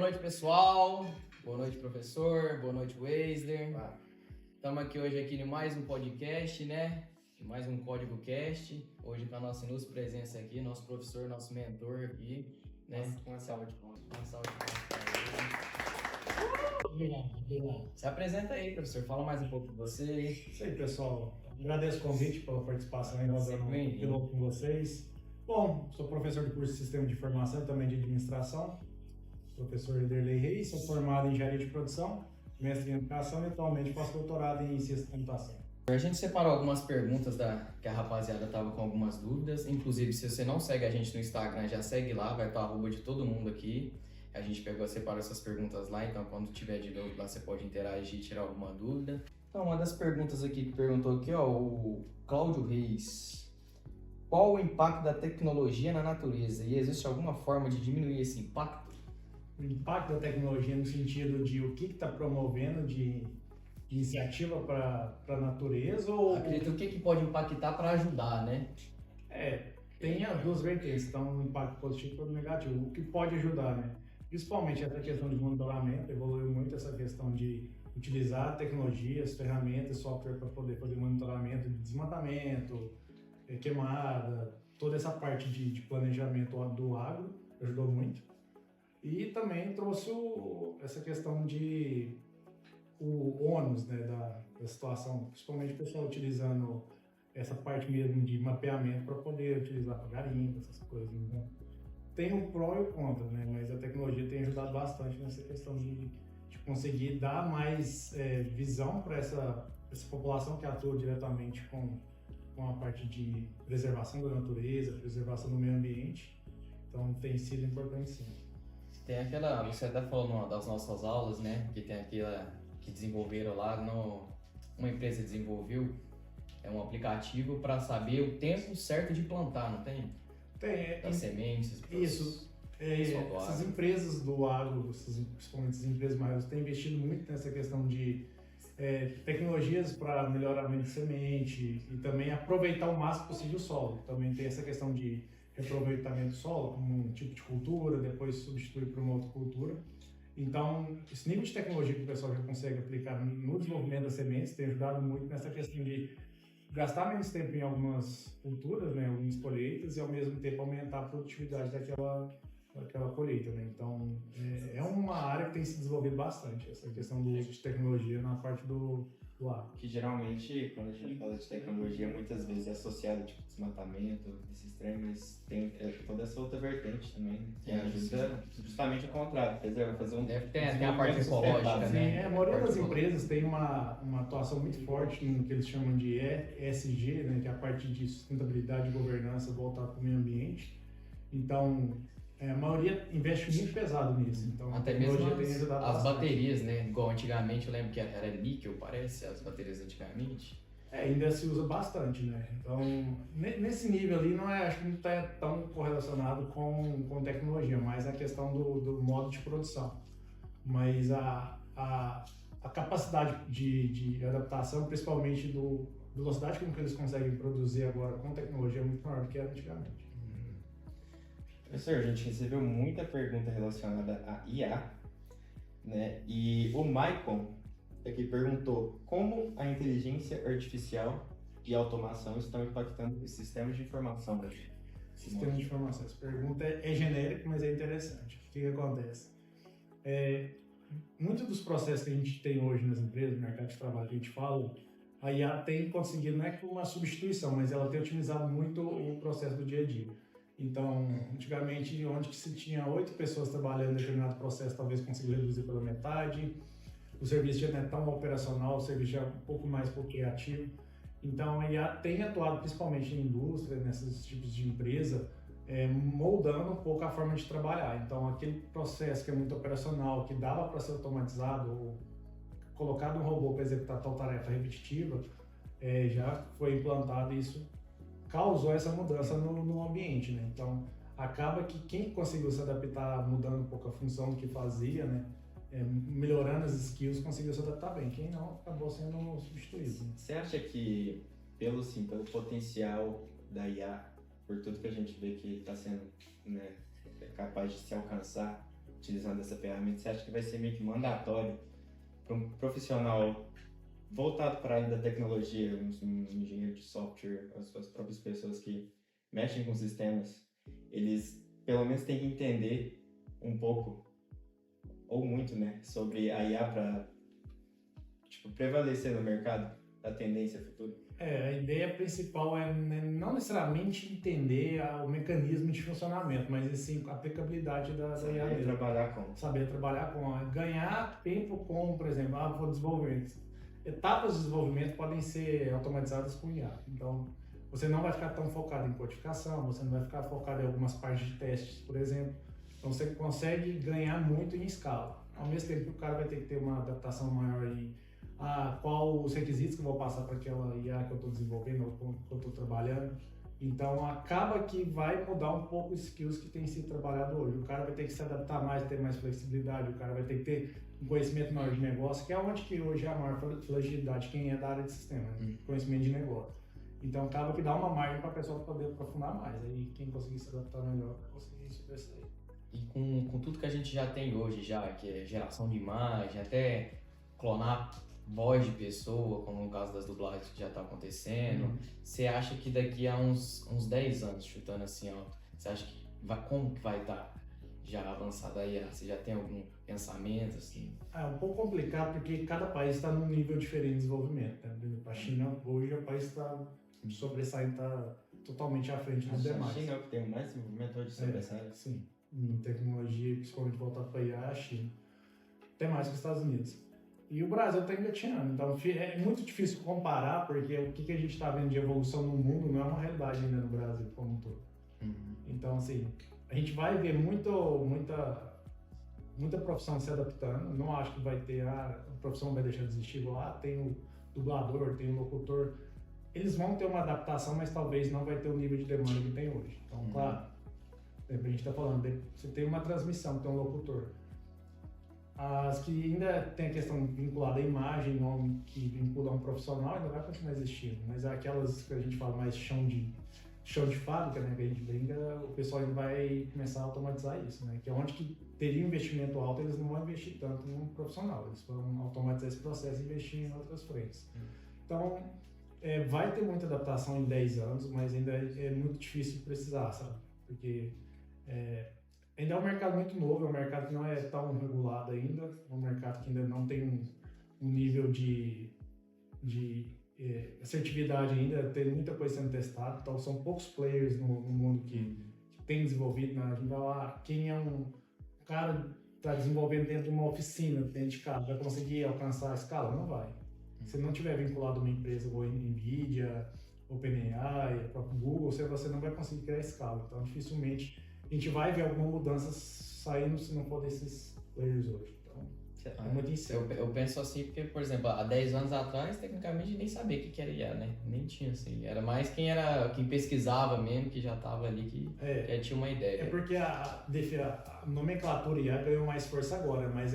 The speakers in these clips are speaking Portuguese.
boa noite, pessoal. Boa noite, professor. Boa noite, Weisler. Estamos aqui em mais um podcast, né? Mais um Código Cast. Hoje com a nossa ilustre presença aqui, nosso professor, nosso mentor aqui, né? Uma salva de palmas. Uma salva de palmas para ele. Obrigado. Se apresenta aí, professor. Fala mais um pouco de você. Isso aí, pessoal. Agradeço o convite pela participação aí, Bem-vindo. de novo com vocês. Bom, sou professor de curso de Sistema de Informação e também de Administração. Professor Ederlei Reis, sou formado em Engenharia de Produção, mestre em Educação e atualmente faço doutorado em Ciência da Computação. A gente separou algumas perguntas que a rapaziada tava com algumas dúvidas. Inclusive, se você não segue a gente no Instagram, já segue lá, vai estar a arroba de todo mundo aqui. A gente separou essas perguntas lá, então quando tiver de novo lá, você pode interagir e tirar alguma dúvida. Então, uma das perguntas aqui que perguntou aqui, ó, o Cláudio Reis. Qual o impacto da tecnologia na natureza? E existe alguma forma de diminuir esse impacto? O impacto da tecnologia no sentido de o que está promovendo de iniciativa para a natureza ou... Acredito que pode impactar para ajudar, né? Tem as duas vertentes, então um impacto positivo e negativo. O que pode ajudar, né? Principalmente essa questão de monitoramento, evoluiu muito essa questão de utilizar tecnologias, ferramentas, software para poder fazer monitoramento de desmatamento, queimada, toda essa parte de planejamento do agro ajudou muito. E também trouxe essa questão de o ônus, né, da situação, principalmente o pessoal utilizando essa parte mesmo de mapeamento para poder utilizar para garimpo, essas coisas. Né? Tem o pró e o contra, né? Mas a tecnologia tem ajudado bastante nessa questão de conseguir dar mais visão para essa população que atua diretamente com a parte de preservação da natureza, preservação do meio ambiente. Então tem sido importante sim. Tem aquela, você até falou das nossas aulas, né? Que tem aquela que desenvolveram lá, uma empresa desenvolveu um aplicativo para saber o tempo certo de plantar, não tem? Tem. Das sementes. Isso. Essas empresas do agro, principalmente essas empresas maiores, têm investido muito nessa questão de tecnologias para melhoramento de semente e também aproveitar o máximo possível o solo. Também tem essa questão de reaproveitamento do solo, como um tipo de cultura, depois substituir por uma outra cultura. Então, esse nível de tecnologia que o pessoal já consegue aplicar no desenvolvimento das sementes tem ajudado muito nessa questão de gastar menos tempo em algumas culturas, né, algumas colheitas, e ao mesmo tempo aumentar a produtividade daquela colheita, né? Então, é uma área que tem se desenvolvido bastante, essa questão do uso de tecnologia na parte do agro. Que geralmente, quando a gente fala de tecnologia, muitas vezes é associado tipo desmatamento, desses trem, mas tem toda essa outra vertente também, que ajuda justamente ao contrário, vai fazer um... Deve ter a parte ecológica, né? A maioria das empresas tem uma atuação muito forte no que eles chamam de ESG, né, que é a parte de sustentabilidade e governança voltada para o meio ambiente. Então, a maioria investe muito pesado nisso, então até a mesmo tecnologia tem ajudado as bastante. baterias, né? Igual antigamente, eu lembro que era níquel, parece, as baterias antigamente. Ainda se usa bastante, né? Então, nesse nível ali, acho que não está tão correlacionado com tecnologia, mas a questão do modo de produção. Mas a capacidade de adaptação, principalmente do velocidade com que eles conseguem produzir agora com tecnologia é muito maior do que era antigamente. Professor, a gente recebeu muita pergunta relacionada a IA, né? E o Maicon aqui perguntou como a inteligência artificial e a automação estão impactando os sistemas de informação da gente. Sistema de informação. Essa pergunta é genérica, mas é interessante. O que acontece? Muitos dos processos que a gente tem hoje nas empresas, no mercado de trabalho que a gente fala, a IA tem conseguido, não é como uma substituição, mas ela tem otimizado muito o processo do dia a dia. Então, antigamente, onde que se tinha 8 pessoas trabalhando em determinado processo, talvez consiga reduzir pela metade. O serviço já não é tão operacional, o serviço já é um pouco mais criativo. Então, a IA tem atuado principalmente em indústria, nesses tipos de empresa, moldando um pouco a forma de trabalhar. Então, aquele processo que é muito operacional, que dava para ser automatizado, ou colocado um robô para executar tal tarefa repetitiva, já foi implantado e isso causou essa mudança no ambiente, né? Então, acaba que quem conseguiu se adaptar, mudando um pouco a função que fazia, né? Melhorando as skills, conseguiu se adaptar bem. Quem não, acabou sendo substituído. Né? Você acha que, pelo potencial da IA, por tudo que a gente vê que está sendo, né, capaz de se alcançar, utilizando essa ferramenta, você acha que vai ser meio que mandatório para um profissional voltado para a área da tecnologia, um engenheiro de software, as próprias pessoas que mexem com sistemas, eles pelo menos têm que entender um pouco, ou muito, né, sobre a IA para prevalecer no mercado da tendência futura? A ideia principal é não necessariamente entender o mecanismo de funcionamento, mas sim a aplicabilidade da IA Saber mesmo. trabalhar com. Saber trabalhar ganhar tempo com, por exemplo, o desenvolvimento. Etapas de desenvolvimento podem ser automatizadas com IA. Então, você não vai ficar tão focado em codificação, você não vai ficar focado em algumas partes de testes, por exemplo. Então, você consegue ganhar muito em escala. Ao mesmo tempo que o cara vai ter que ter uma adaptação maior em qual os requisitos que eu vou passar para aquela IA que eu estou desenvolvendo ou que eu estou trabalhando. Então, acaba que vai mudar um pouco os skills que tem sido trabalhado hoje. O cara vai ter que se adaptar mais, ter mais flexibilidade, o cara vai ter que ter um conhecimento maior de negócio, que é onde que hoje é a maior fragilidade, quem é da área de sistema, né? Conhecimento de negócio. Então, acaba que dá uma margem para a pessoa poder aprofundar mais. Aí, quem conseguir se adaptar melhor, vai conseguir sobressair. E com tudo que a gente já tem hoje, que é geração de imagem, até clonar voz de pessoa, como no caso das dublagens que já está acontecendo, você acha que daqui a uns 10 anos, chutando assim alto, você acha que como que vai estar já avançada aí? Você já tem algum pensamento assim? É um pouco complicado porque cada país está num nível diferente de desenvolvimento, né? Por exemplo, a China hoje o país está sobressaindo, está totalmente à frente dos demais. A China é o que tem mais desenvolvimento hoje sobressai. Sim, em tecnologia, principalmente voltada para a IA, a China. Até mais que os Estados Unidos. E o Brasil está engatinhando, então é muito difícil comparar, porque o que a gente está vendo de evolução no mundo não é uma realidade ainda no Brasil como um todo. Então, assim, a gente vai ver muita profissão se adaptando. Não acho que vai ter, a profissão vai deixar de existir. Tem o dublador, tem o locutor. Eles vão ter uma adaptação, mas talvez não vai ter o nível de demanda que tem hoje. Então, claro, a gente está falando, você tem uma transmissão, tem um locutor. As que ainda tem a questão vinculada à imagem, nome que vincula a um profissional, ainda vai continuar existindo. Mas aquelas que a gente fala mais chão de fábrica, né, que a gente brinca, o pessoal ainda vai começar a automatizar isso, né? Que é onde que teria um investimento alto, eles não vão investir tanto no profissional, eles vão automatizar esse processo e investir em outras frentes. Então, vai ter muita adaptação em 10 anos, mas ainda é muito difícil precisar, sabe? Porque ainda é um mercado muito novo, é um mercado que não é tão regulado ainda, é um mercado que ainda não tem um nível de assertividade ainda, tem muita coisa sendo testada, então são poucos players no mundo que tem desenvolvido, né? A gente vai lá, quem é um cara que está desenvolvendo dentro de uma oficina, dentro de casa, vai conseguir alcançar a escala? Não vai. Se não tiver vinculado a uma empresa como a NVIDIA, OpenAI, o próprio Google, você não vai conseguir criar escala, então dificilmente a gente vai ver alguma mudança saindo se não for desses players hoje. Então, é muito incerto. Eu penso assim porque, por exemplo, há 10 anos atrás, tecnicamente, nem sabia o que era IA, né? Nem tinha, assim. Era mais quem pesquisava mesmo, que já estava ali, que já tinha uma ideia. É porque a nomenclatura IA ganhou mais força agora, mas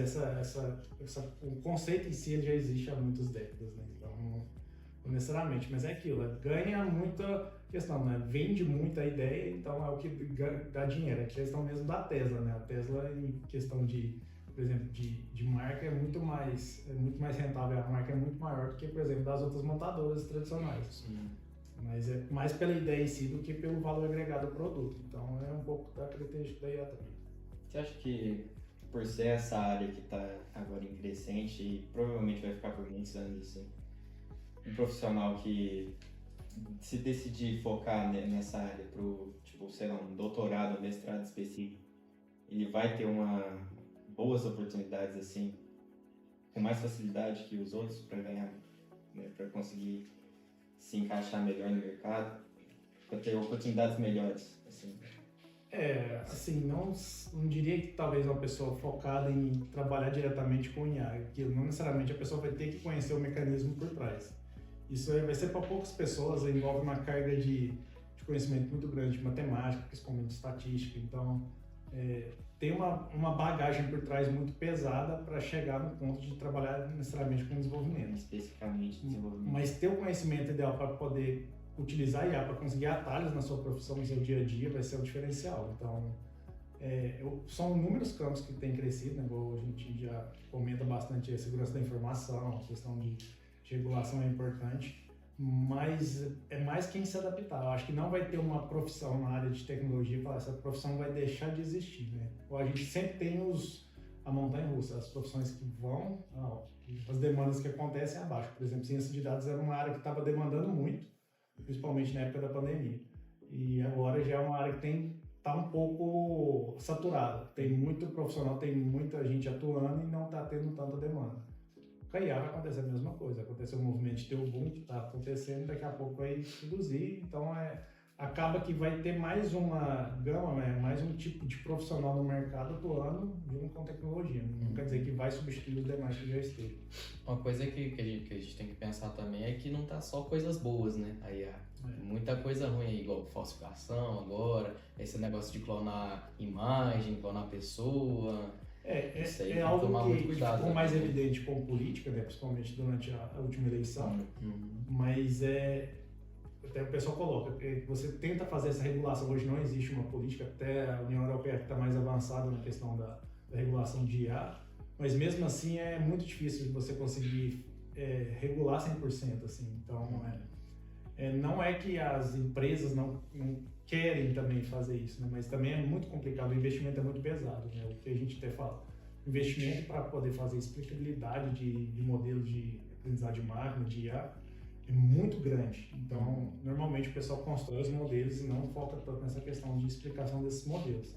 o conceito em si ele já existe há muitas décadas, né? Então, não necessariamente, mas é aquilo, ganha muita questão, né? Vende muita ideia, então é o que dá dinheiro. É a questão mesmo da Tesla, né? A Tesla, em questão por exemplo, de marca, é muito mais rentável, a marca é muito maior do que, por exemplo, das outras montadoras tradicionais. Mas é mais pela ideia em si do que pelo valor agregado ao produto. Então é um pouco da característica da IA também. Você acha que, por ser essa área que está agora em crescente e provavelmente vai ficar por muitos anos assim, um profissional que se decidir focar nessa área para, sei lá, um doutorado, um mestrado específico, ele vai ter boas oportunidades assim, com mais facilidade que os outros para ganhar, né, para conseguir se encaixar melhor no mercado, para ter oportunidades melhores, assim? Não diria que talvez uma pessoa focada em trabalhar diretamente com IA, que não necessariamente a pessoa vai ter que conhecer o mecanismo por trás. Isso aí vai ser para poucas pessoas, envolve uma carga de conhecimento muito grande de matemática, principalmente de estatística, então tem uma bagagem por trás muito pesada para chegar no ponto de trabalhar necessariamente com desenvolvimento. Especificamente desenvolvimento. Mas ter o conhecimento ideal para poder utilizar IA, para conseguir atalhos na sua profissão, no seu dia a dia, vai ser o diferencial. Então, São inúmeros campos que têm crescido, né? Igual a gente já comenta bastante a segurança da informação, a questão de regulação é importante, mas é mais quem se adaptar. Eu acho que não vai ter uma profissão na área de tecnologia e falar essa profissão vai deixar de existir, né? Ou a gente sempre tem a montanha-russa, as profissões que vão, as demandas que acontecem abaixo. Por exemplo, ciência de dados era uma área que estava demandando muito, principalmente na época da pandemia. E agora já é uma área que está um pouco saturada. Tem muito profissional, tem muita gente atuando e não está tendo tanta demanda. Com a IA vai acontecer a mesma coisa. Aconteceu o movimento de ter o boom que está acontecendo, daqui a pouco vai reduzir. Então, acaba que vai ter mais uma gama, né? Mais um tipo de profissional no mercado atuando junto com tecnologia. Não quer dizer que vai substituir os demais que já esteve. Uma coisa que a gente tem que pensar também é que não tá só coisas boas, né? Aí muita coisa ruim aí, igual falsificação agora, esse negócio de clonar imagem, clonar pessoa. Isso aí tem que algo tomar muito cuidado, ficou né? mais evidente com política, né? Principalmente durante a última eleição. Mas até o pessoal coloca, você tenta fazer essa regulação, hoje não existe uma política, até a União Europeia está mais avançada na questão da regulação de IA, mas mesmo assim é muito difícil você conseguir regular 100%, assim. Então, não é que as empresas não querem também fazer isso, né? Mas também é muito complicado, o investimento é muito pesado, né? O que a gente até fala, investimento para poder fazer explicabilidade de modelos de aprendizagem de máquina, de IA, é muito grande. Então, normalmente o pessoal constrói os modelos e não foca tanto nessa questão de explicação desses modelos.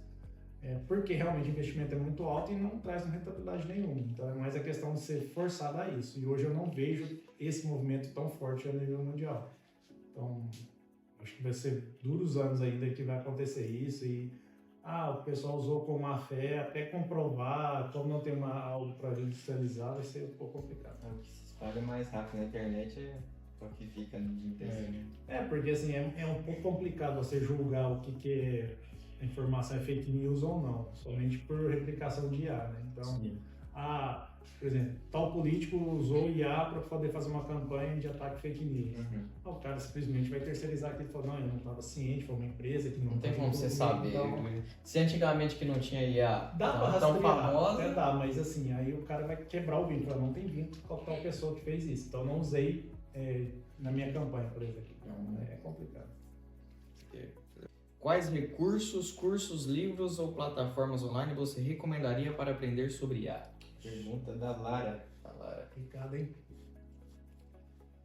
Porque realmente o investimento é muito alto e não traz rentabilidade nenhuma. Então, é mais a questão de ser forçado a isso. E hoje eu não vejo esse movimento tão forte a nível mundial. Então, acho que vai ser duros anos ainda que vai acontecer isso e o pessoal usou com má fé, até comprovar, como não tem algo para industrializar, vai ser um pouco complicado. O que se espalha mais rápido na internet é o que fica no dia inteiro. Porque assim, é um pouco complicado você julgar o que é a informação é fake news ou não, somente por replicação de IA, né? Então, por exemplo, tal político usou IA para poder fazer uma campanha de ataque fake news. O cara simplesmente vai terceirizar aquilo e falar, não, ele não estava ciente, foi uma empresa que não tem como você saber. Então, se antigamente que não tinha IA tão famosa... Dá, mas assim, aí o cara vai quebrar o vínculo, não tem vínculo com tal pessoa que fez isso. Então, eu não usei na minha campanha, por exemplo. Então, é complicado. Quais recursos, cursos, livros ou plataformas online você recomendaria para aprender sobre IA? Pergunta da Lara. Complicado, hein?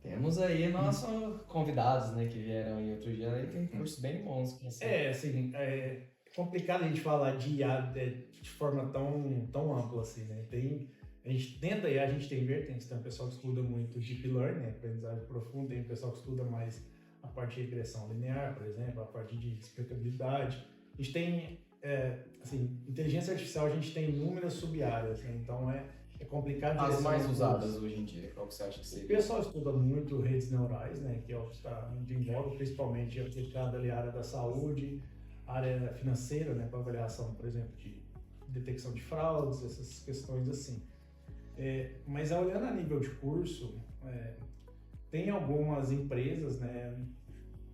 Temos aí nossos convidados, né, que vieram aí outro dia, aí tem cursos bem bons. Assim, é complicado a gente falar de IA de forma tão ampla assim, né? Dentro da IA a gente tem vertentes, tem um pessoal que estuda muito Deep Learning, né, aprendizagem profunda, tem um pessoal que estuda mais a parte de regressão linear, por exemplo, a parte de explicabilidade. A gente tem, inteligência artificial, a gente tem inúmeras sub-áreas, né? Então é complicado. As mais usadas hoje em dia, qual que você acha que seria? O pessoal estuda muito redes neurais, né, que é o que está em voga, principalmente aplicada ali à área da saúde, área financeira, né, para avaliação, por exemplo, de detecção de fraudes, essas questões assim. Mas olhando a nível de curso, tem algumas empresas, né,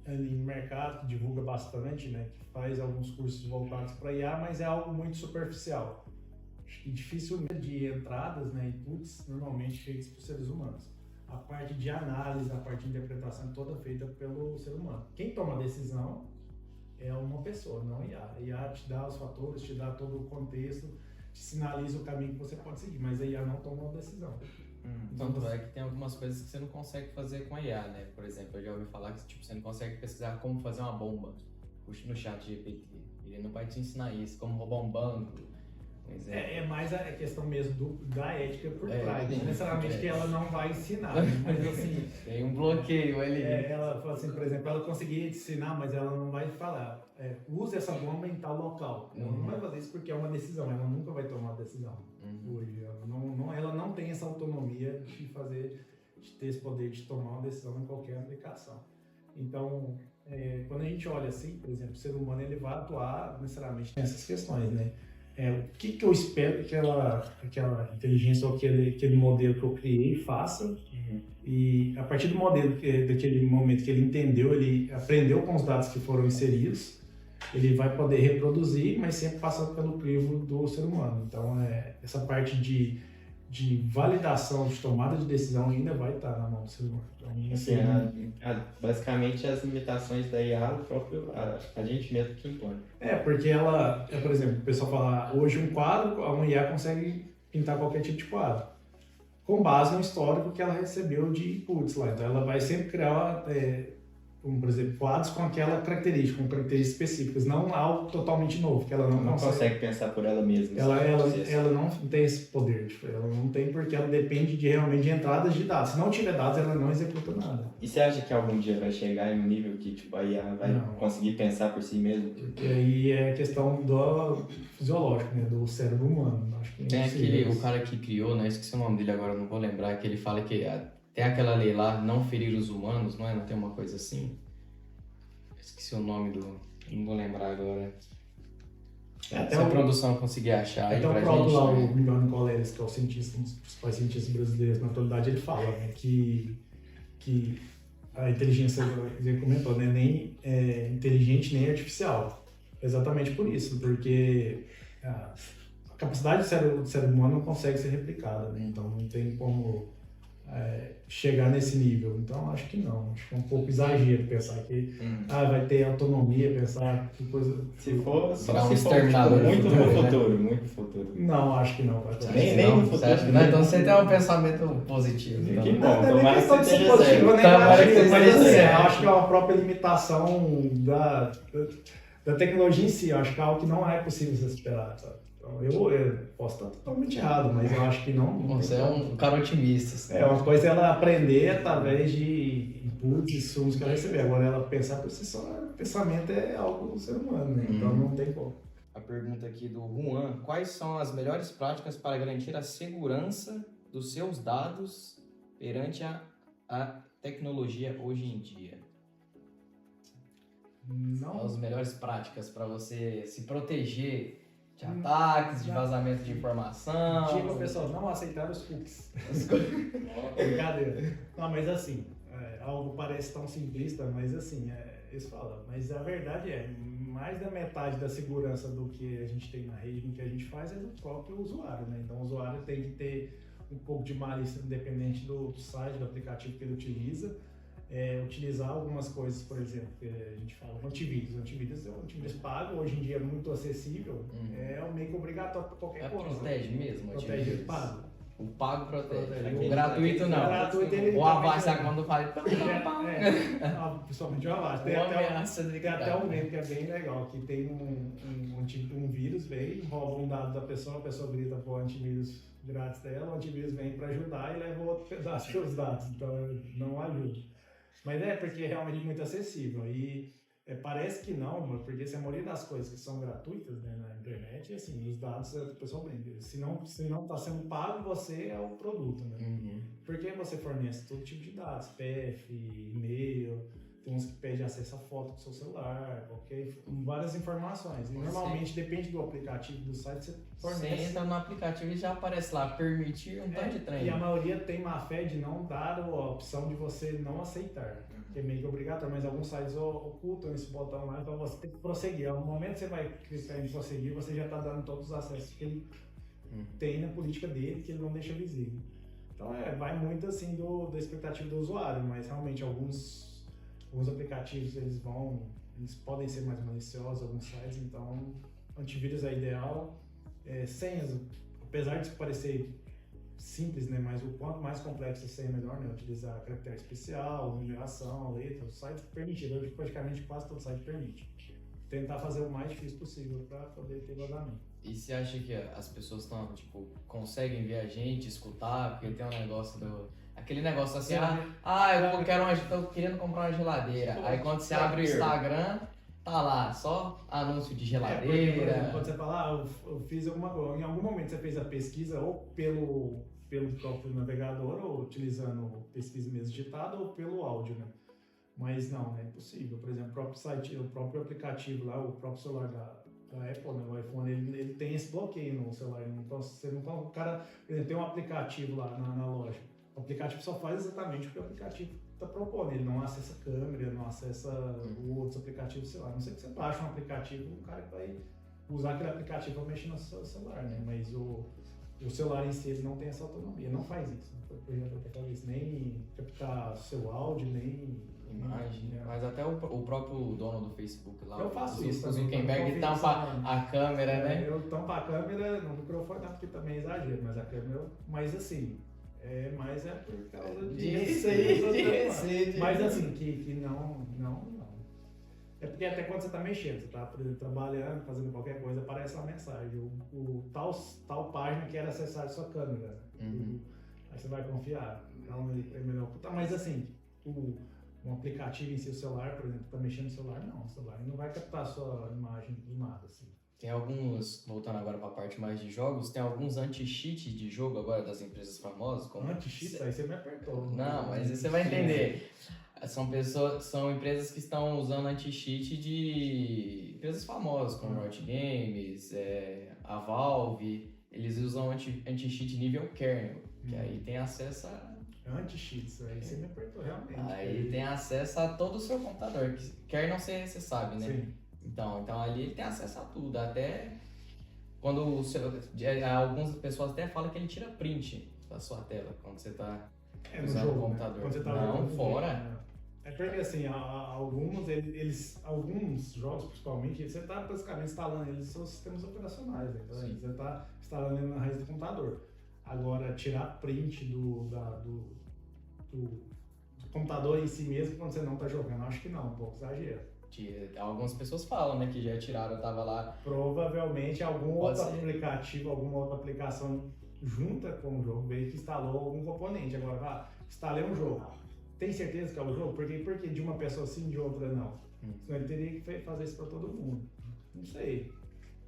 ali no mercado que divulga bastante, né, que faz alguns cursos voltados para IA, mas é algo muito superficial. Acho que dificilmente de entradas, né, inputs normalmente feitos por seres humanos. A parte de análise, a parte de interpretação é toda feita pelo ser humano. Quem toma a decisão é uma pessoa, não a IA. A IA te dá os fatores, te dá todo o contexto, te sinaliza o caminho que você pode seguir, mas a IA não toma uma decisão. Tanto é que tem algumas coisas que você não consegue fazer com a IA, né? Por exemplo, eu já ouvi falar que você não consegue pesquisar como fazer uma bomba no chat GPT. Ele não vai te ensinar isso, como roubar um banco. É mais a questão mesmo da ética por trás, não necessariamente que ela não vai ensinar, mas assim... Tem um bloqueio ali. Ela fala assim, por exemplo, ela conseguiria te ensinar, mas ela não vai falar, use essa bomba em tal local. Ela não vai fazer isso porque é uma decisão, ela nunca vai tomar uma decisão. Hoje, ela não tem essa autonomia de ter esse poder de tomar uma decisão em qualquer aplicação. Então, quando a gente olha assim, por exemplo, o ser humano ele vai atuar necessariamente nessas questões, né? O que eu espero que aquela inteligência ou aquele modelo que eu criei faça. E a partir do modelo, daquele momento que ele entendeu, ele aprendeu com os dados que foram inseridos, ele vai poder reproduzir, mas sempre passando pelo crivo do ser humano. Então, essa parte de validação, de tomada de decisão ainda vai estar na mão do ser humano. Então, Assim, basicamente as limitações da IA, a gente mesmo que impõe. Porque por exemplo, o pessoal fala, hoje um quadro, uma IA consegue pintar qualquer tipo de quadro, com base no histórico que ela recebeu de inputs lá. Então, ela vai sempre criar, por exemplo, quadros com aquela característica, com características específicas, não algo totalmente novo, que ela não consegue pensar por ela mesma. Ela não tem esse poder, tipo, ela não tem, porque ela depende realmente de entradas de dados. Se não tiver dados, ela não executa nada. E você acha que algum dia vai chegar em um nível que tipo, a IA vai conseguir pensar por si mesmo? Porque aí é questão do fisiológico, né, do cérebro humano. Acho que tem o cara que criou, né, esqueci o nome dele agora, não vou lembrar, que ele fala que tem aquela lei lá, não ferir os humanos, não é? Não tem uma coisa assim? Esqueci o nome não vou lembrar agora. Se a produção conseguir achar aí pra gente... Até o próprio lá, o Miguel Nicoleles, que é o cientista, um dos principais cientistas brasileiros na atualidade, ele fala, né, que a inteligência, ele comentou, né, nem é inteligente nem artificial. Exatamente por isso, porque a capacidade do cérebro humano não consegue ser replicada, né? Então não tem como chegar nesse nível. Então acho que não, acho que é um pouco exagero pensar que vai ter autonomia, pensar que coisa... Se for exterminador muito no futuro. Não, acho que não. Nem no futuro. Então você tem um pensamento positivo. Então. Que bom, tomara que você seja positivo, certo. eu acho que é uma própria limitação da tecnologia em si. Eu acho que é algo que não é possível se esperar, sabe? Então, eu posso estar totalmente errado, mas eu acho que não. Você é um cara otimista. Assim. Uma coisa é ela aprender através de inputs e sumos que ela receber. Agora, ela pensar por si só, pensamento é algo do ser humano, né? Então não tem como. A pergunta aqui do Juan: quais são as melhores práticas para garantir a segurança dos seus dados perante a tecnologia hoje em dia? Não. As melhores práticas para você se proteger de ataques, de vazamento de informação. Diga, pessoal, não aceitar os cookies. Brincadeira. Não, mas assim, algo parece tão simplista, mas assim, eles falam. Mas a verdade mais da metade da segurança do que a gente tem na rede, do que a gente faz, é do próprio usuário, né? Então o usuário tem que ter um pouco de malícia independente do site, do aplicativo que ele utiliza. Utilizar algumas coisas, por exemplo, que a gente fala, o antivírus. O antivírus é um antivírus pago, hoje em dia é muito acessível, é um meio que obrigatório para qualquer coisa. Protege mesmo? Protege pago. O pago protege. O gratuito não. O gratuito ele... O Avast, quando fala... Principalmente o Avast. Tem até um momento que é bem legal, que tem um vírus, vem, rouba um dado da pessoa, a pessoa grita pro antivírus grátis dela, o antivírus vem para ajudar e leva outro pedaço dos dados, então não ajuda. Mas porque é realmente muito acessível e parece que não, porque se a maioria das coisas que são gratuitas, né, na internet, assim, os dados o pessoal brinca. Se não está sendo pago, você é o produto, né? Porque você fornece todo tipo de dados, PF, e-mail, tem uns que pedem acesso à foto do seu celular, várias informações. E normalmente depende do aplicativo do site, você fornece. Você entra no aplicativo e já aparece lá, permitir um tanto de trem. E a maioria tem má fé de não dar a opção de você não aceitar, que é meio que obrigatório, mas alguns sites ocultam esse botão lá, então você tem que prosseguir. No momento que você vai clicar em prosseguir, você já está dando todos os acessos que ele tem na política dele, que ele não deixa visível. Então vai muito assim da expectativa do usuário, mas realmente alguns aplicativos eles podem ser mais maliciosos, alguns sites, então antivírus é ideal. Senhas, apesar de parecer simples, né, mas o quanto mais complexo a senha melhor, né, utilizar caractere especial, numeração, letra, o site permite, hoje praticamente quase todo site permite. Tentar fazer o mais difícil possível para poder ter vazamento. E você acha que as pessoas conseguem ver a gente, escutar, porque tem um negócio aquele negócio assim, eu tô querendo comprar uma geladeira. Aí quando você abre o Instagram, tá lá, só anúncio de geladeira. Porque, por exemplo, quando você fala, eu fiz alguma coisa, em algum momento você fez a pesquisa ou pelo próprio navegador, ou utilizando pesquisa mesmo digitada, ou pelo áudio, né? Mas não, é impossível. Por exemplo, o próprio site, o próprio aplicativo lá, o próprio celular da Apple, né, o iPhone, ele tem esse bloqueio no celular. Então, o cara, por exemplo, tem um aplicativo lá na loja. O aplicativo só faz exatamente o que o aplicativo tá propondo, ele não acessa a câmera, não acessa outros aplicativos do celular. Não sei que você baixa um aplicativo, o cara vai usar aquele aplicativo para mexer no seu celular, né? Mas o celular em si ele não tem essa autonomia, não faz isso. Não foi projetado para fazer isso, nem captar seu áudio, nem Imagem, né? mas até o próprio dono do Facebook lá, Eu faço isso o também, Zuckerberg quando tampa confio a câmera, né? Eu tampo a câmera, no microfone não, porque também é exagero, mas a câmera, mas assim, mas é por causa de receio. Mas assim, que não. É porque até quando você tá mexendo, você tá, por exemplo, trabalhando, fazendo qualquer coisa, aparece uma mensagem, tal página quer acessar a sua câmera. Aí você vai confiar, então é melhor ocultar. Mas assim, um aplicativo em si, o celular, por exemplo, tá mexendo no celular, não, o celular não vai captar a sua imagem do nada, assim. Tem alguns, voltando agora para a parte mais de jogos, tem alguns anti-cheat de jogo agora das empresas famosas. Como Anti-cheat? Aí você me apertou. Não, mas você vai entender. São empresas que estão usando anti-cheat de empresas famosas, como Riot Games, a Valve. Eles usam anti-cheat nível kernel, que aí tem acesso a... Anti-cheats, aí você me apertou realmente. Aí tem acesso a todo o seu computador. Kernel você sabe, né? Sim. Então ali ele tem acesso a tudo, até quando algumas pessoas até falam que ele tira print da sua tela quando você está No usando jogo, o computador. Né? Quando você tá Não, jogando fora. É porque assim, alguns jogos principalmente, você está basicamente instalando eles nos seus sistemas operacionais, né? Então, você está instalando ele na raiz do computador. Agora, tirar print do computador em si mesmo quando você não está jogando, acho que não, um pouco exagero. Algumas pessoas falam, né, que já tiraram, eu tava lá. Provavelmente algum outro aplicativo, alguma outra aplicação junta com o jogo veio que instalou algum componente. Agora, instalei um jogo. Tem certeza que é o jogo? Por que de uma pessoa sim, de outra não? Senão ele teria que fazer isso para todo mundo. Não sei.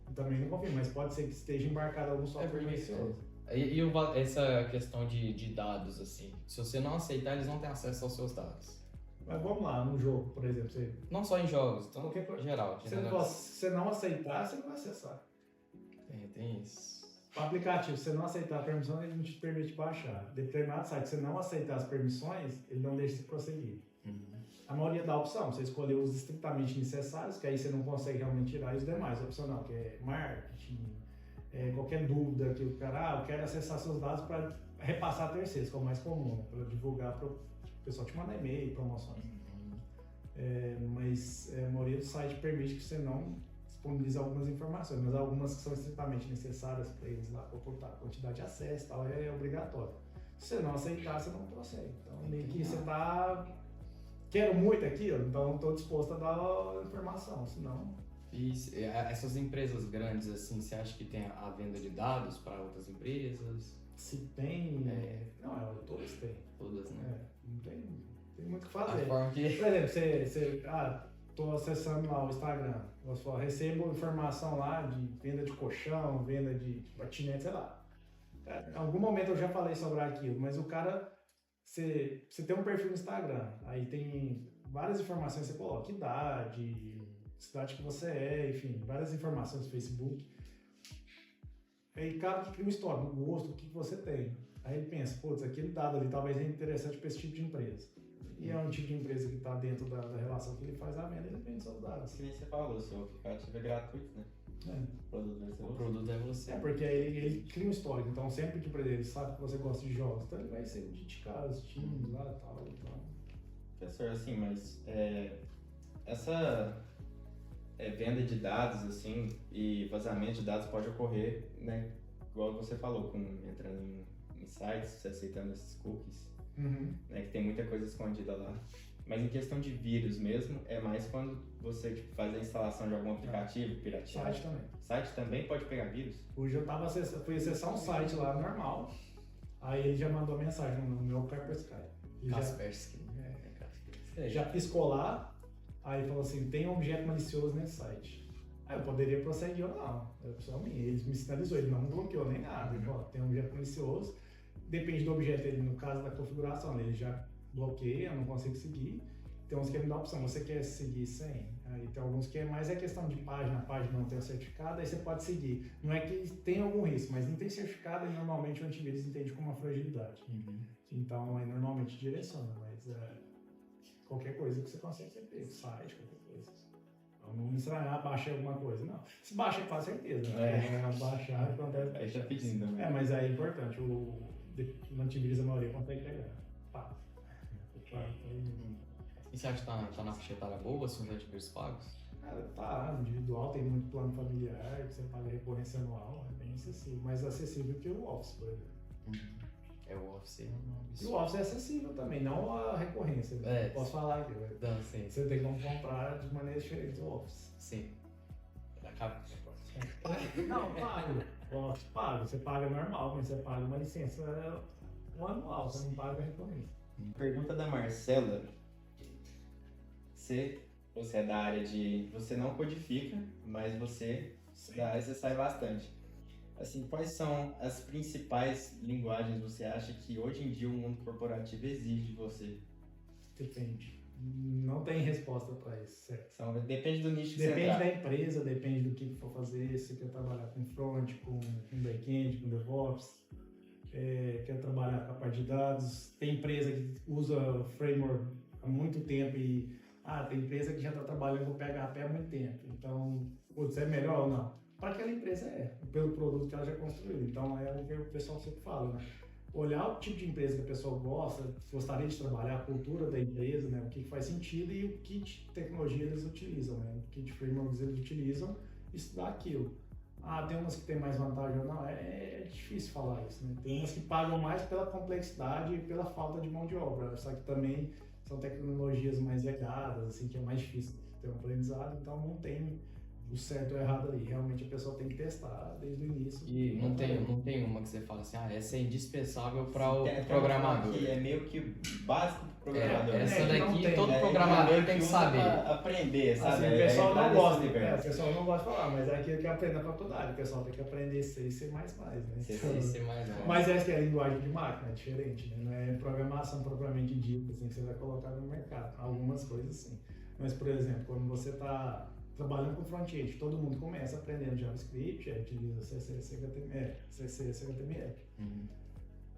Eu também não confio, mas pode ser que esteja embarcado algum software malicioso. E essa questão de dados, assim, se você não aceitar, eles não têm acesso aos seus dados. Mas vamos lá, num jogo, por exemplo, você... Não só em jogos, então, em geral. Se você não aceitar, você não vai acessar. Tem isso. O aplicativo, se você não aceitar a permissão, ele não te permite baixar. Determinado site, se você não aceitar as permissões, ele não deixa você prosseguir. A maioria dá a opção, você escolheu os estritamente necessários, que aí você não consegue realmente tirar, e os demais, opcional, que é marketing, qualquer dúvida que o cara, eu quero acessar seus dados para repassar a terceiros, que é o mais comum, né? Para divulgar para o pessoal te mandar e-mail, promoções. Mas a maioria do site permite que você não disponibilize algumas informações, mas algumas que são estritamente necessárias para eles lá, para ocultar a quantidade de acesso e tal, é obrigatório. Se você não aceitar, você não prossegue. Então, meio que você está... Quero muito aquilo, então estou disposto a dar a informação, senão... E essas empresas grandes, assim, você acha que tem a venda de dados para outras empresas? Se tem... Não, todas têm. Todas, né? Não tem muito o que fazer. Por exemplo, você tô acessando lá o Instagram, recebo informação lá de venda de colchão, venda de patinete, sei lá. Em algum momento eu já falei sobre aquilo, mas o cara... Você tem um perfil no Instagram, aí tem várias informações que você coloca, idade, cidade que você enfim, várias informações no Facebook. Aí cada que cria uma história, no gosto, o que você tem. Aí ele pensa, putz, aquele dado ali talvez é interessante para esse tipo de empresa. E é um tipo de empresa que está dentro da relação que ele faz a venda, ele vende seus dados. Que nem você falou, o seu aplicativo é gratuito, né? O produto é você. Porque aí ele cria um histórico, então sempre que ele sabe que você gosta de jogos, então ele vai ser dedicar os times lá e tal. Então. Professor, assim, mas essa venda de dados, assim, e vazamento de dados pode ocorrer, né? Igual você falou, entrando em sites, você aceitando esses cookies, né? Que tem muita coisa escondida lá. Mas em questão de vírus mesmo, é mais quando você faz a instalação de algum aplicativo pirateado. Site também. Site também pode pegar vírus? Hoje eu fui acessar um site lá normal, aí ele já mandou mensagem no meu Kaspersky. Kaspersky. Já piscou lá, aí falou assim, tem um objeto malicioso nesse site. Aí eu poderia prosseguir ou não, é opção minha. Ele me sinalizou, ele não bloqueou nem nada. Ele falou, tem um objeto malicioso, depende do objeto, ele, no caso da configuração, ele já bloqueia, eu não consigo seguir. Tem uns que me dá a opção, você quer seguir sem? Aí tem alguns que é mais questão de página, a página não tem o certificado, aí você pode seguir. Não é que tem algum risco, mas não tem certificado e normalmente o antivírus entende como uma fragilidade. Então, aí normalmente direciona, mas qualquer coisa que você consegue ser pego, site, qualquer coisa. Então, não estranhar, baixar alguma coisa, não. Se baixa, com certeza, né? Baixar, acontece. Aí tá pedindo, né? Mas aí é importante, o antivírus a maioria consegue pegar. Pá. E você acha que tá na faixa etária boa, assim, os antivírus pagos? Cara, tá, individual, tem muito plano familiar, que você paga recorrência anual, é bem acessível, mais acessível que o Office, por exemplo. É o Office. E o Office é acessível também, não a recorrência. Posso falar aqui, velho. Não, sim. Você tem como comprar de maneira diferente o Office. Sim. Acaba. Não, pago. O Office paga, você paga normal, mas você paga uma licença anual, você não paga a recorrência. Pergunta da Marcela. Você é da área de... Você não codifica, mas você da área você sai bastante. Assim, quais são as principais linguagens você acha que hoje em dia o mundo corporativo exige de você? Depende. Não tem resposta para isso, certo? Depende do nicho que Depende você da empresa, depende do que for fazer. Se quer trabalhar com front, com back-end, com DevOps, quer trabalhar com a parte de dados. Tem empresa que usa framework há muito tempo e tem empresa que já está trabalhando com PHP há muito tempo. Então, putz, é melhor ou não? Para aquela empresa pelo produto que ela já construiu. Então, é o que o pessoal sempre fala, né? Olhar o tipo de empresa que a pessoa gostaria de trabalhar, a cultura da empresa, né? O que faz sentido e o que de tecnologia eles utilizam, né? O que de frameworks eles utilizam, estudar aquilo. Tem umas que tem mais vantagem ou não, é difícil falar isso, né? Tem umas que pagam mais pela complexidade e pela falta de mão de obra, só que também são tecnologias mais legadas, assim, que é mais difícil ter um aprendizado, então não tem o certo ou errado ali. Realmente a pessoa tem que testar desde o início. E não tem uma que você fala assim, essa é indispensável para o programador. Que é meio que básico pro programador. Essa daqui tem, todo programador tem que saber. Aprender, sabe? Assim, o pessoal não gosta, o pessoal não gosta de falar, mas é aquilo que aprende na faculdade. O pessoal tem que aprender C e C++, né? C++. Mas essa que é a linguagem de máquina, é diferente, né? Não é programação propriamente dita, assim, que você vai colocar no mercado. Algumas coisas sim. Mas, por exemplo, quando você está trabalhando com front-end, todo mundo começa aprendendo JavaScript, utiliza CSS, HTML.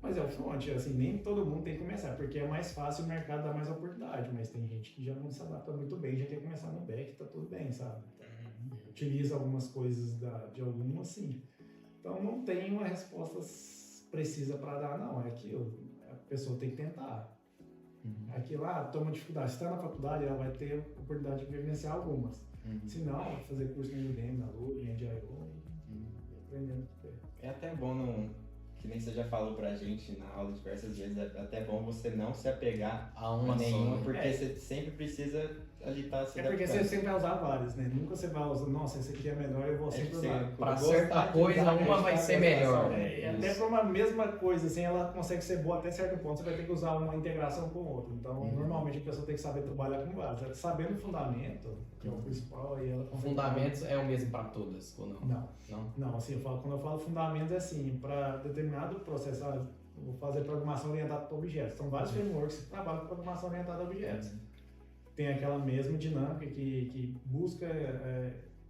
Mas é o front, assim, nem todo mundo tem que começar, porque é mais fácil, o mercado dá mais oportunidade, mas tem gente que já não se adapta muito bem, já quer começar no back, tá tudo bem, sabe? Utiliza algumas coisas de algumas, sim. Então não tem uma resposta precisa para dar, não, é aquilo, a pessoa tem que tentar. Aquilo lá, toma dificuldade, se está na faculdade, ela vai ter oportunidade de vivenciar algumas. Se não, fazer curso no Udemy, na Udemy, na Agile, aprendendo. É até bom, que nem você já falou pra gente na aula diversas vezes, é até bom você não se apegar a uma nenhuma, só, porque você sempre precisa ali estar se porque adaptando. você sempre vai usar várias, né? Nunca você vai usar, nossa, esse aqui é melhor, eu vou sempre usar. Para certa coisa, uma vai ser melhor. Até para uma mesma coisa, assim, ela consegue ser boa até certo ponto, você vai ter que usar uma integração com outra. Então, normalmente a pessoa tem que saber trabalhar com várias. Sabendo o fundamento, que é o principal, aí ela consegue... Fundamentos é o mesmo para todas, ou não? Não, assim, quando eu falo fundamentos, é assim, para determinado processo, vou fazer programação orientada para objetos. São vários frameworks que trabalham com programação orientada a objetos. Tem aquela mesma dinâmica que busca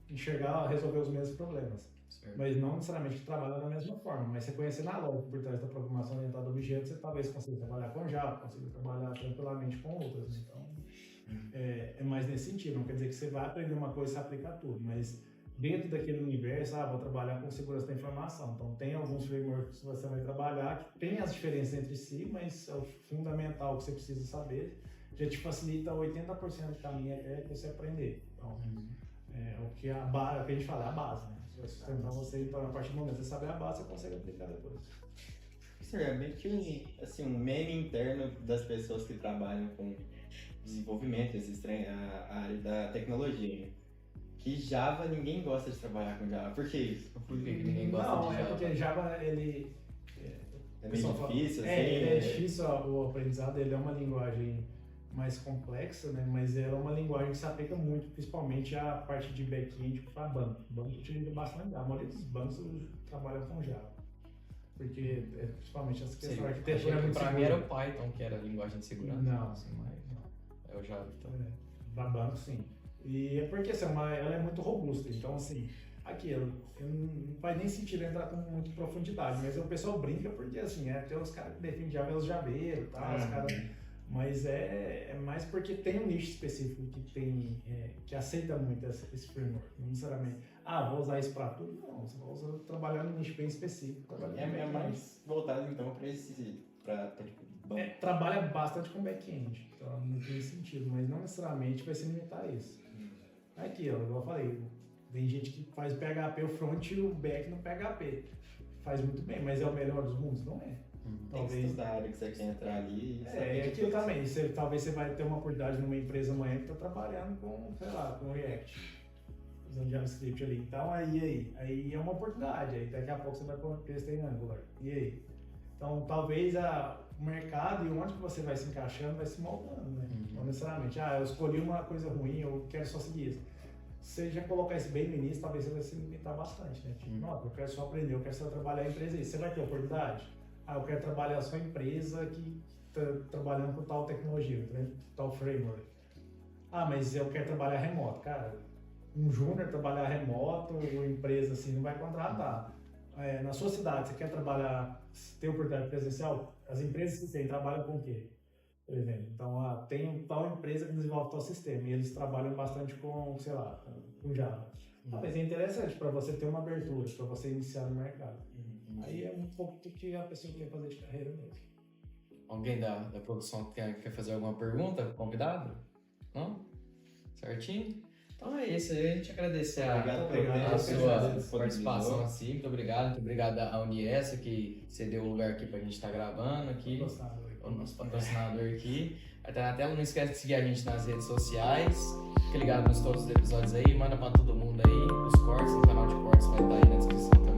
enxergar, resolver os mesmos problemas. Certo. Mas não necessariamente que trabalha da mesma forma. Mas você conhecendo a lógica por trás da programação orientada a objetos, você talvez consiga trabalhar com Java, consiga trabalhar tranquilamente com outras. Então, é mais nesse sentido. Não quer dizer que você vai aprender uma coisa e se aplicar a tudo, mas dentro daquele universo, vou trabalhar com segurança da informação. Então, tem alguns frameworks que você vai trabalhar que tem as diferenças entre si, mas é o fundamental que você precisa saber. Já te facilita 80% do caminho até você aprender. Então, o que a gente fala é a base, né? Então, então, a partir do momento que você saber a base, você consegue aplicar depois. Isso é meio que assim, um meme interno das pessoas que trabalham com desenvolvimento, a área da tecnologia. Que Java, ninguém gosta de trabalhar com Java. Por que isso? Por que ninguém gosta de Java? Não, é porque Java, ele... É meio difícil, assim? É difícil o aprendizado, ele é uma linguagem mais complexa, né? Mas é uma linguagem que se aplica muito, principalmente a parte de back-end para banco. O banco utiliza bastante Java. A maioria dos bancos trabalham com Java. Porque, principalmente, essa questão da arquitetura é muito Para mim era o Python, que era a linguagem de segurança. Não, assim, mas é o Java, então. Para banco, sim. E é porque assim, ela é muito robusta, então assim, não faz nem sentido entrar com muita profundidade, mas o pessoal brinca porque assim, tem os caras que defendem Java, os javeiros, tá? Os caras Mas é mais porque tem um nicho específico que aceita muito esse framework. Não necessariamente, vou usar isso para tudo. Não, você vai usar, trabalhar num nicho bem específico. É mais voltado então para trabalha bastante com back-end, então não tem sentido, mas não necessariamente vai se limitar a isso. Aqui, ó, igual eu falei, tem gente que faz PHP o front e o back no PHP. Faz muito bem, mas é o melhor dos mundos? Não é. Talvez da área que você quer entrar ali. É aquilo também. Talvez você vai ter uma oportunidade numa empresa amanhã que está trabalhando com, sei lá, com React, usando JavaScript ali. Então aí é uma oportunidade. Aí daqui a pouco você vai para uma empresa que tem Angular. E aí? Então talvez o mercado e onde que você vai se encaixando vai se moldando, né? Não necessariamente, eu escolhi uma coisa ruim, eu quero só seguir isso. Se você já colocar isso bem no início, talvez você vai se limitar bastante, né? Tipo, não, eu quero só aprender, eu quero só trabalhar em empresa aí. Você vai ter oportunidade? Eu quero trabalhar só em empresa que está trabalhando com tal tecnologia, tal framework. Mas eu quero trabalhar remoto. Cara, um júnior trabalhar remoto, uma empresa assim, não vai contratar. Na sua cidade, você quer trabalhar, ter oportunidade presencial? As empresas que tem trabalham com o quê? Por exemplo, então tem tal empresa que desenvolve tal sistema e eles trabalham bastante com, sei lá, com Java. Mas é interessante para você ter uma abertura, para você iniciar no mercado. Aí é um pouco do que a pessoa quer fazer de carreira mesmo. Alguém da produção quer fazer alguma pergunta? Convidado? Não? Certinho? Então é isso aí. A gente agradecer a sua participação assim. Muito obrigado à Uniessa que cedeu o lugar aqui pra gente estar gravando aqui. O nosso patrocinador aqui. Até na tela, não esquece de seguir a gente nas redes sociais. Fique ligado nos todos os episódios aí. Manda pra todo mundo aí. Os cortes, no canal de cortes vai estar aí na descrição também.